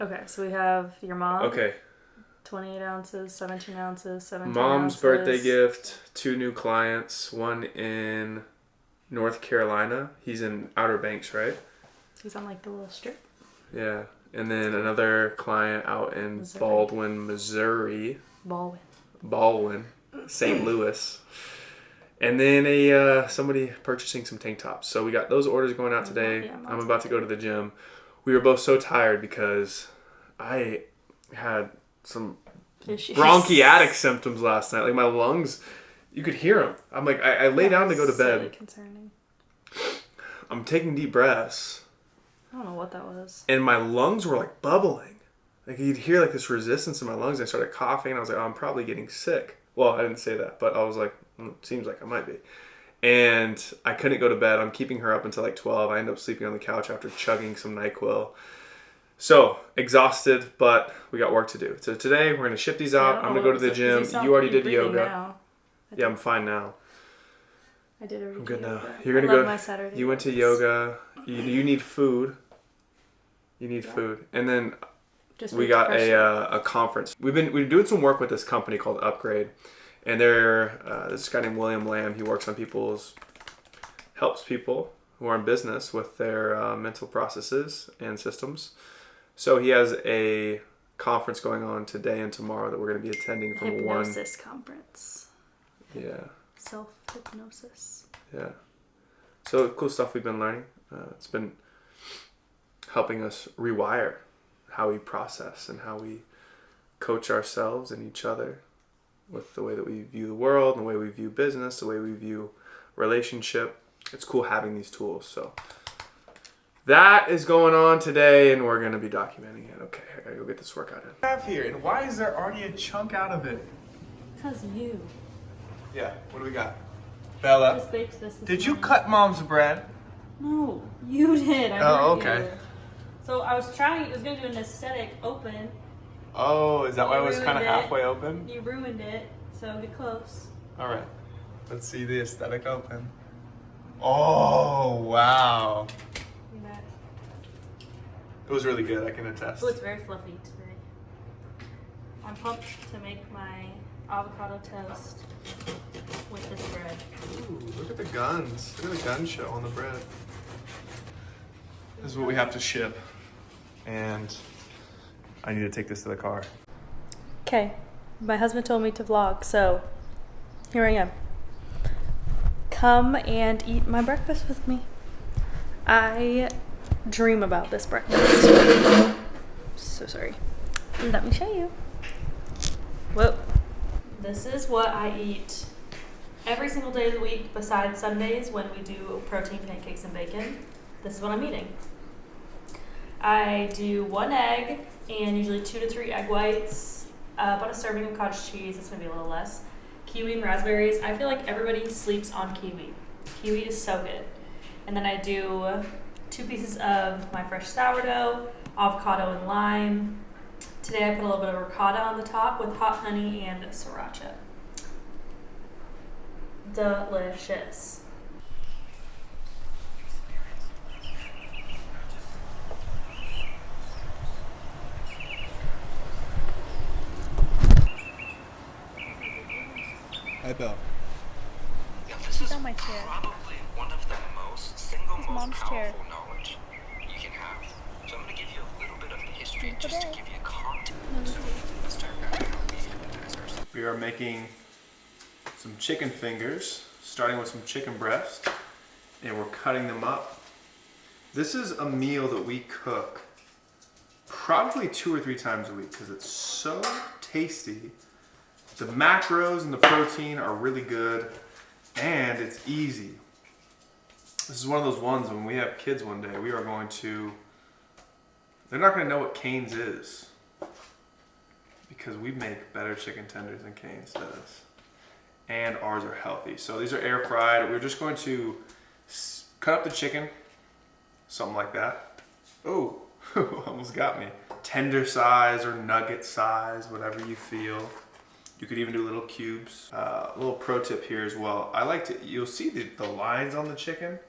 Okay, so we have your mom. Okay. 28 ounces, 17 ounces, 17 Mom's ounces. birthday gift, 2 new clients, one in North Carolina. He's in Outer Banks, right? He's on like the little strip. Yeah. And then another client out in Missouri. Baldwin, Missouri. Baldwin, St. Louis. And then somebody purchasing some tank tops. So we got those orders going out today. Yeah, I'm about to go to the gym. We were both so tired because I had some bronchiatic symptoms last night. Like my lungs, you could hear them. I'm like, I lay down to go to bed. So concerning. I'm taking deep breaths. I don't know what that was. And my lungs were like bubbling. Like you'd hear like this resistance in my lungs. I started coughing and I was like, oh, I'm probably getting sick. Well, I didn't say that, but I was like, seems like I might be. And I couldn't go to bed. I'm keeping her up until like 12. I end up sleeping on the couch after chugging some NyQuil. So, exhausted, but we got work to do. So today, we're going to ship these out. I'm going to go to the gym. You already did yoga. Yeah, I'm fine now. I did already. I'm good now. Yoga. You're going to go. My Saturday you went to yoga. You need food. You need food. And then we got a conference. We've been doing some work with this company called Upgrade. And this guy named William Lamb, he works on helps people who are in business with their mental processes and systems. So he has a conference going on today and tomorrow that we're going to be attending from hypnosis conference. Yeah. Self-hypnosis. Yeah. So cool stuff we've been learning. It's been helping us rewire how we process and how we coach ourselves and each other with the way that we view the world, and the way we view business, the way we view relationship. It's cool having these tools. So that is going on today, and we're going to be documenting it. Okay, I got to go get this workout in. Have here, and why is there already a chunk out of it? Because you. Yeah, what do we got? Bella, just baked this did you cut Mom's bread? No, you did. Oh, okay. So I was going to do an aesthetic open. Oh, is that why it was kind of halfway open? You ruined it, so get close. All right. Let's see the aesthetic open. Oh, wow. It was really good, I can attest. Oh, it's very fluffy today. I'm pumped to make my avocado toast with this bread. Ooh, look at the guns. Look at the gun show on the bread. This is what we have to ship. And I need to take this to the car. Okay, my husband told me to vlog, so here I am. Come and eat my breakfast with me. I dream about this breakfast. So sorry. Let me show you. Whoa. This is what I eat every single day of the week besides Sundays when we do protein pancakes and bacon. This is what I'm eating. I do 1 egg and usually 2 to 3 egg whites, about a serving of cottage cheese, it's maybe a little less, kiwi and raspberries. I feel like everybody sleeps on kiwi. Kiwi is so good. And then I do 2 pieces of my fresh sourdough, avocado and lime. Today I put a little bit of ricotta on the top with hot honey and sriracha. Delicious. Hi, Belle. Yeah, this is on my chair. probably one of the single most Mom's powerful chair. knowledge you can have. So I'm going to give you a little bit of history Put just to it. give you context. So let's talk about how we organize ourselves. We are making some chicken fingers, starting with some chicken breast, and we're cutting them up. This is a meal that we cook probably 2 or 3 times a week because it's so tasty. The macros and the protein are really good, and it's easy. This is one of those ones when we have kids one day, they're not going to know what Cane's is because we make better chicken tenders than Cane's does. And ours are healthy. So these are air fried. We're just going to cut up the chicken, something like that. Oh, almost got me. Tender size or nugget size, whatever you feel. You could even do little cubes. A little pro tip here as well. You'll see the lines on the chicken.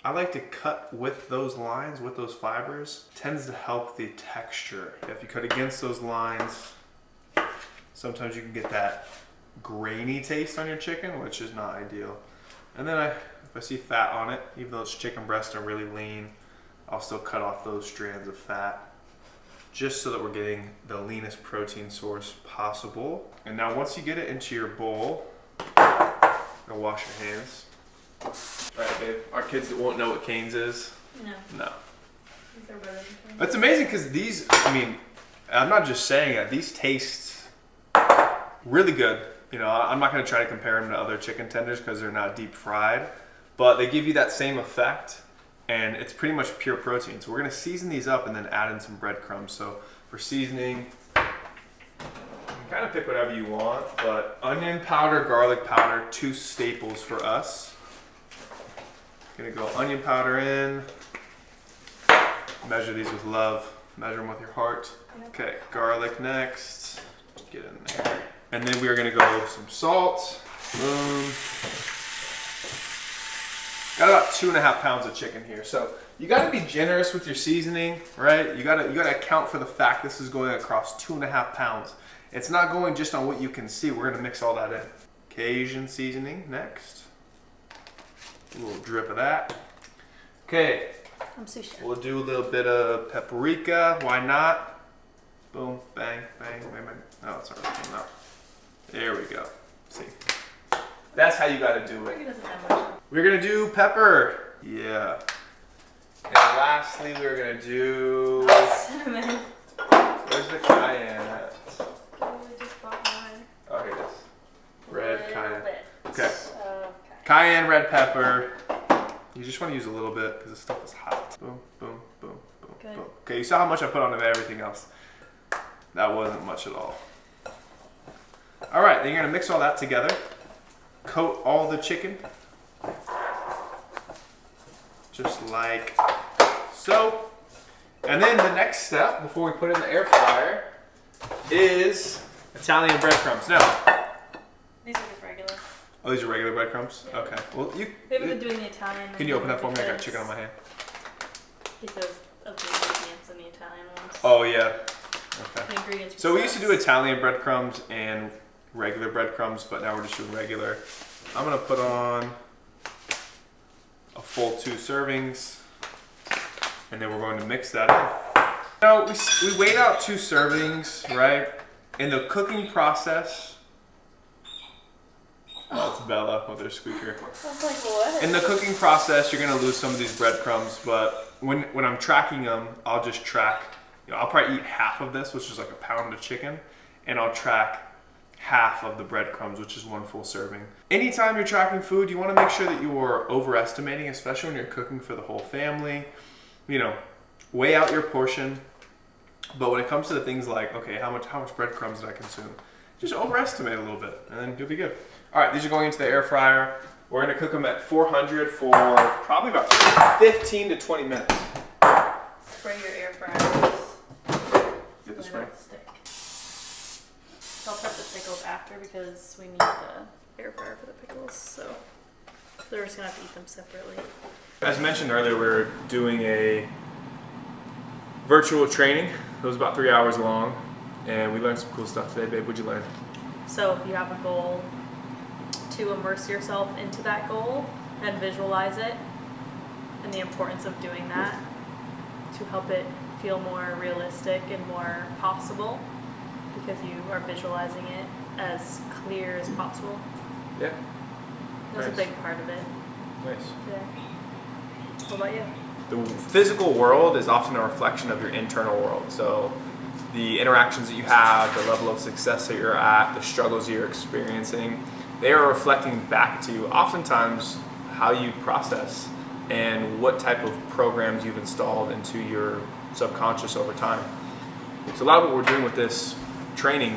I like to cut with those lines, with those fibers. It tends to help the texture. If you cut against those lines, sometimes you can get that grainy taste on your chicken, which is not ideal. And then if I see fat on it, even though it's chicken breast and really lean, I'll still cut off those strands of fat just so that we're getting the leanest protein source possible. And now once you get it into your bowl, go wash your hands. All right, babe. Our kids that won't know what Cane's is. No. These are better than Cane's. It's amazing because these, I mean, I'm not just saying it, these taste really good. You know, I'm not going to try to compare them to other chicken tenders because they're not deep fried, but they give you that same effect, and it's pretty much pure protein. So we're going to season these up and then add in some breadcrumbs. So for seasoning, you can kind of pick whatever you want, but onion powder, garlic powder, 2 staples for us. Gonna go onion powder in. Measure these with love. Measure them with your heart. Okay, garlic next. Get in there. And then we are gonna go with some salt. Boom. Got about 2.5 pounds of chicken here. So you gotta be generous with your seasoning, right? You gotta account for the fact this is going across 2.5 pounds. It's not going just on what you can see. We're gonna mix all that in. Cajun seasoning next. A little drip of that. Okay, I'm sushi. we'll do a little bit of paprika. Why not? Boom, bang, bang, bang, bang. Oh, it's already came out. There we go. See, that's how you gotta do it. Doesn't have much. We're gonna do pepper. Yeah. And lastly, we're gonna do. Cinnamon. Where's the cayenne at? We just bought mine. Oh, here it is. Red Little cayenne. bit. Okay. Cayenne, red pepper. You just want to use a little bit because this stuff is hot. Boom, boom, boom, boom, Good. boom. Okay, you saw how much I put on everything else. That wasn't much at all. All right, then you're gonna mix all that together. Coat all the chicken. Just like so. And then the next step before we put it in the air fryer is Italian breadcrumbs. Now, These are just regular. oh, these are regular breadcrumbs? Yeah. Okay. Well, We haven't been doing the Italian. can you open that for me? I got chicken on my hand. Because of the ingredients in the Italian ones. Oh, yeah. Okay. The ingredients. So we used to do Italian breadcrumbs and regular breadcrumbs, but now we're just doing regular. I'm gonna put on a full 2 servings, and then we're going to mix that in. Now, we weighed out 2 servings, right? In the cooking process, oh, it's Bella with her squeaker. I was like, what? In the cooking process, you're gonna lose some of these breadcrumbs, but when I'm tracking them, I'll just track, you know, I'll probably eat half of this, which is like a pound of chicken, and I'll track half of the breadcrumbs, which is 1 full serving. Anytime you're tracking food, you wanna make sure that you are overestimating, especially when you're cooking for the whole family. You know, weigh out your portion, but when it comes to the things like, okay, how much breadcrumbs did I consume? Just overestimate a little bit, and then you'll be good. All right, these are going into the air fryer. We're gonna cook them at 400 for probably about 15 to 20 minutes. Spray your air fryers. Get the So spray. they don't stick. I'll prep the pickles after because we need the air fryer for the pickles. So they're just gonna have to eat them separately. As mentioned earlier, we're doing a virtual training. It was about 3 hours long, and we learned some cool stuff today. Babe, what'd you learn? So if you have a goal, to immerse yourself into that goal and visualize it, and the importance of doing that to help it feel more realistic and more possible, because you are visualizing it as clear as possible. Yeah. That's Nice. a big part of it. Nice. Yeah. What about you? The physical world is often a reflection of your internal world. So the interactions that you have, the level of success that you're at, the struggles you're experiencing, they are reflecting back to you oftentimes how you process and what type of programs you've installed into your subconscious over time. So a lot of what we're doing with this training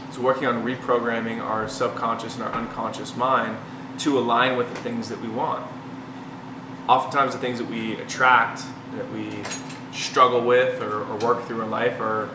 is working on reprogramming our subconscious and our unconscious mind to align with the things that we want. Oftentimes the things that we attract, that we struggle with or work through in life are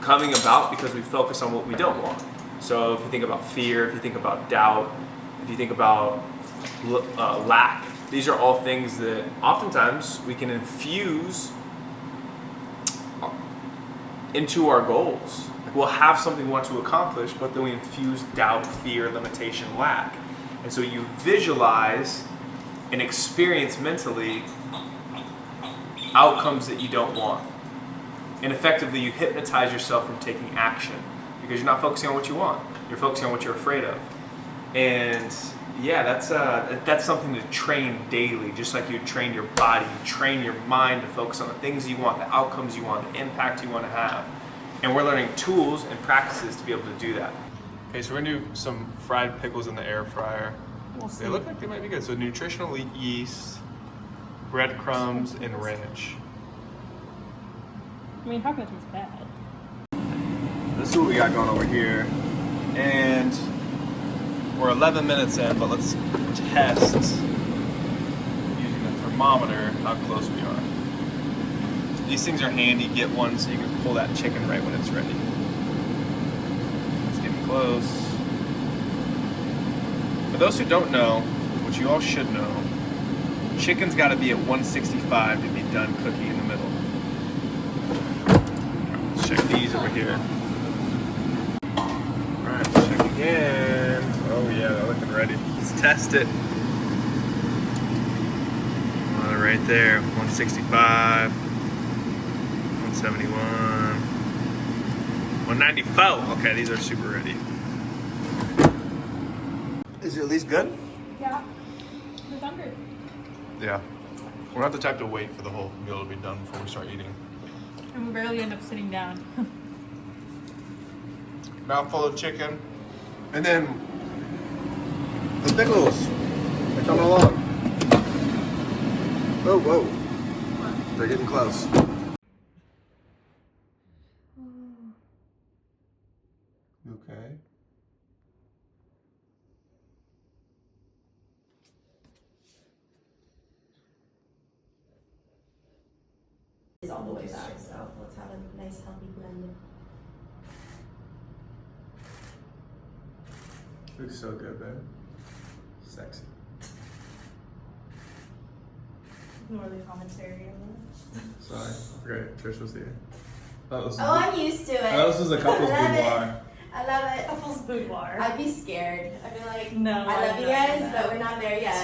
coming about because we focus on what we don't want. So if you think about fear, if you think about doubt, if you think about lack, these are all things that oftentimes we can infuse into our goals. Like we'll have something we want to accomplish, but then we infuse doubt, fear, limitation, lack. And so you visualize and experience mentally outcomes that you don't want. And effectively you hypnotize yourself from taking action because you're not focusing on what you want. You're focusing on what you're afraid of. And yeah, that's something to train daily, just like you train your body, you train your mind to focus on the things you want, the outcomes you want, the impact you want to have. And we're learning tools and practices to be able to do that. Okay, so we're gonna do some fried pickles in the air fryer. We'll see. They look like they might be good. So nutritional yeast, breadcrumbs, and ranch. I mean, how can it taste bad? This is what we got going over here. And we're 11 minutes in, but let's test using the thermometer how close we are. These things are handy. Get one so you can pull that chicken right when it's ready. It's getting close. For those who don't know, which you all should know, chicken's got to be at 165 to be done cooking in the middle. Let's check these over here. Alright, let's check again. Oh yeah, they're looking ready. Let's test it. Right there, 165, 171, 194. Okay, these are super ready. Is it at least good? Yeah. We're hungry. Yeah. We're not the type to wait for the whole meal to be done before we start eating. And we barely end up sitting down. Mouthful of chicken. And then the pickles. They're coming along. Oh, whoa. They're getting close. Okay. Is all the way back, so let's have a nice healthy blend. Looks so good, babe. Sexy. Ignore the commentary. Sorry, great. Trish was here. Oh, I'm used to it. This was a couple's I love it. boudoir. I love it. Couple's boudoir. I'd be scared. I'd be like, No, I love I'm you not guys, that. but we're not there yet.